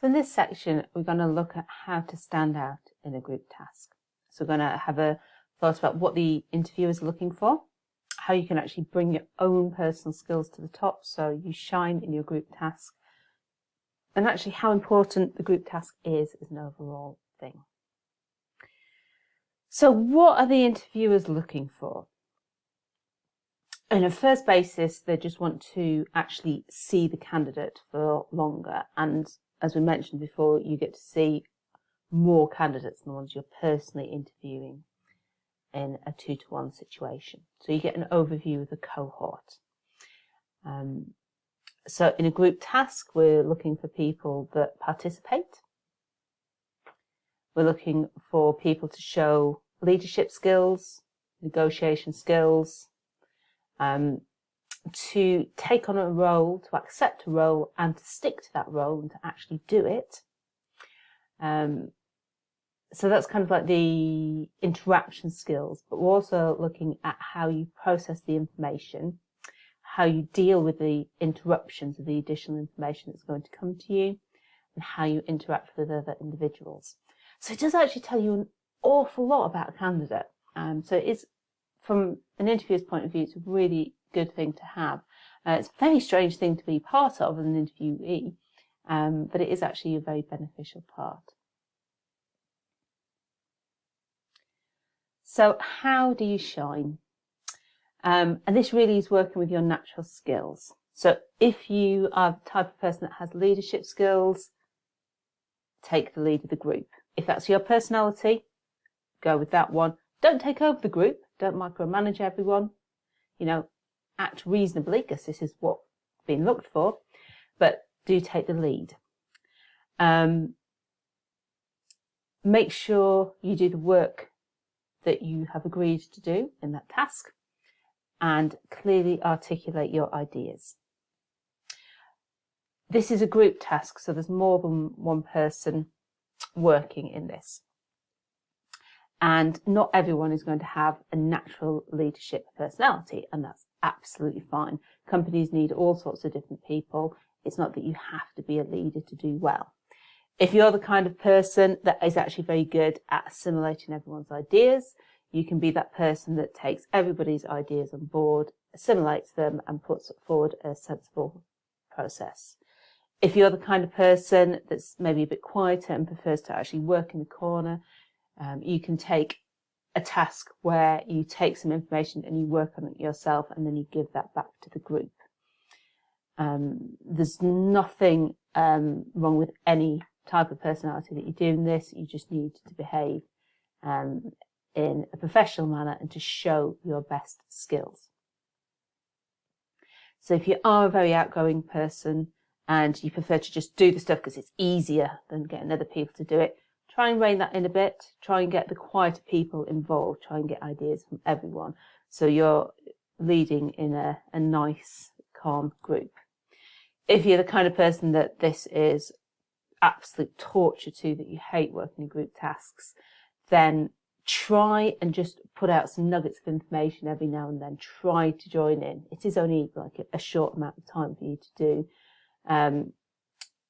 So in this section, we're going to look at how to stand out in a group task. So we're going to have a thought about what the interviewer is looking for, how you can actually bring your own personal skills to the top so you shine in your group task, and actually how important the group task is as an overall thing. So what are the interviewers looking for? On a first basis, they just want to actually see the candidate for longer. And as we mentioned before, you get to see more candidates than the ones you're personally interviewing in a 2-to-1 situation. So you get an overview of the cohort. So in a group task, we're looking for people that participate. We're looking for people to show leadership skills, negotiation skills, to take on a role, to accept a role and to stick to that role and to actually do it. So that's kind of like the interaction skills, but we're also looking at how you process the information, how you deal with the interruptions of the additional information that's going to come to you, and how you interact with other individuals. So it does actually tell you an awful lot about a candidate. So it is, from an interviewer's point of view, it's a really good thing to have. It's a very strange thing to be part of as an interviewee, but it is actually a very beneficial part. So how do you shine? And this really is working with your natural skills. So if you are the type of person that has leadership skills, take the lead of the group. If that's your personality, go with that one. Don't take over the group. Don't micromanage everyone. You know, act reasonably, because this is what's being looked for, but do take the lead. Make sure you do the work that you have agreed to do in that task and clearly articulate your ideas. This is a group task, so there's more than one person working in this. And not everyone is going to have a natural leadership personality, and that's absolutely fine. Companies need all sorts of different people. It's not that you have to be a leader to do well. If you're the kind of person that is actually very good at assimilating everyone's ideas, you can be that person that takes everybody's ideas on board, assimilates them, and puts forward a sensible process. If you're the kind of person that's maybe a bit quieter and prefers to actually work in the corner, you can take a task where you take some information and you work on it yourself, and then you give that back to the group. There's nothing wrong with any type of personality that you do in this. You just need to behave in a professional manner and to show your best skills. So if you are a very outgoing person and you prefer to just do the stuff because it's easier than getting other people to do it, try and rein that in a bit. Try and get the quieter people involved. Try and get ideas from everyone, so you're leading in a nice, calm group. If you're the kind of person that this is absolute torture to, that you hate working in group tasks, then try and just put out some nuggets of information every now and then. Try to join in. It is only like a short amount of time for you to do,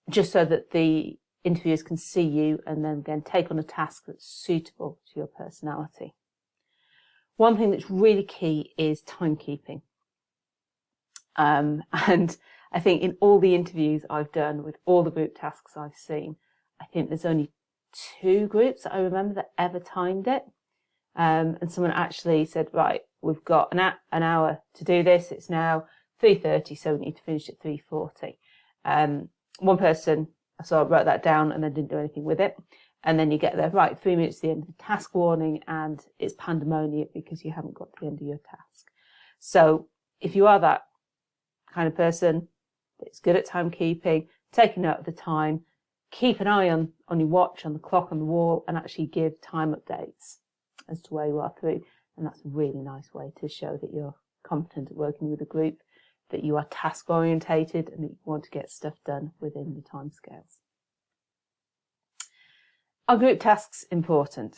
just so that the interviewers can see you and then again take on a task that's suitable to your personality. One thing that's really key is timekeeping. And I think in all the interviews I've done with all the group tasks I've seen, I think there's only 2 groups that I remember that ever timed it. And someone actually said, right, we've got an hour to do this. It's now 3:30, so we need to finish at 3:40. One person, I saw, wrote that down and then didn't do anything with it. And then you get there, right, 3 minutes to the end of the task warning, and it's pandemonium because you haven't got to the end of your task. So if you are that kind of person that's good at timekeeping, taking note of the time, keep an eye on your watch, on the clock on the wall, and actually give time updates as to where you are through. And that's a really nice way to show that you're competent at working with a group, that you are task orientated, and that you want to get stuff done within the timescales. Are group tasks important?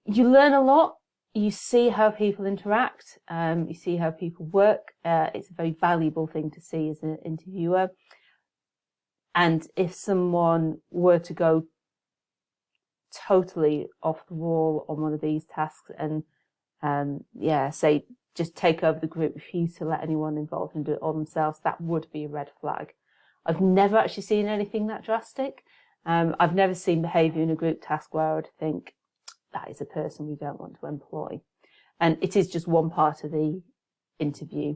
You learn a lot. You see how people interact. You see how people work. It's a very valuable thing to see as an interviewer. And if someone were to go totally off the wall on one of these tasks and say just take over the group, refuse to let anyone involved and do it all themselves, that would be a red flag. I've never actually seen anything that drastic. I've never seen behaviour in a group task where I would think that is a person we don't want to employ. And it is just one part of the interview.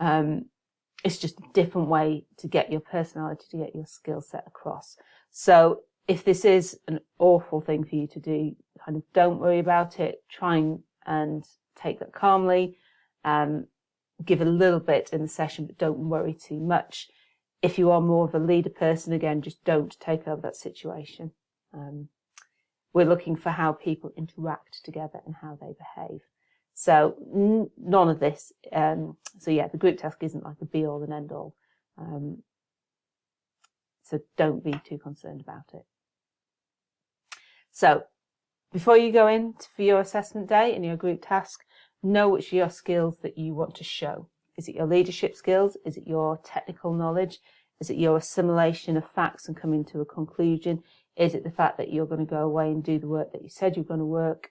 It's just a different way to get your personality, to get your skill set across. So if this is an awful thing for you to do, kind of don't worry about it. Try and take that calmly. Give a little bit in the session, but don't worry too much. If you are more of a leader person, again, just don't take over that situation. We're looking for how people interact together and how they behave. So none of this. The group task isn't like a be all and end all. So don't be too concerned about it. So before you go in for your assessment day and your group task, know which are your skills that you want to show. Is it your leadership skills? Is it your technical knowledge? Is it your assimilation of facts and coming to a conclusion? Is it the fact that you're going to go away and do the work that you said you're going to work?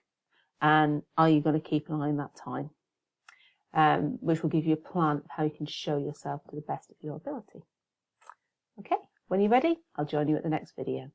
And are you going to keep an eye on that time? Which will give you a plan of how you can show yourself to the best of your ability. Okay, when you're ready, I'll join you at the next video.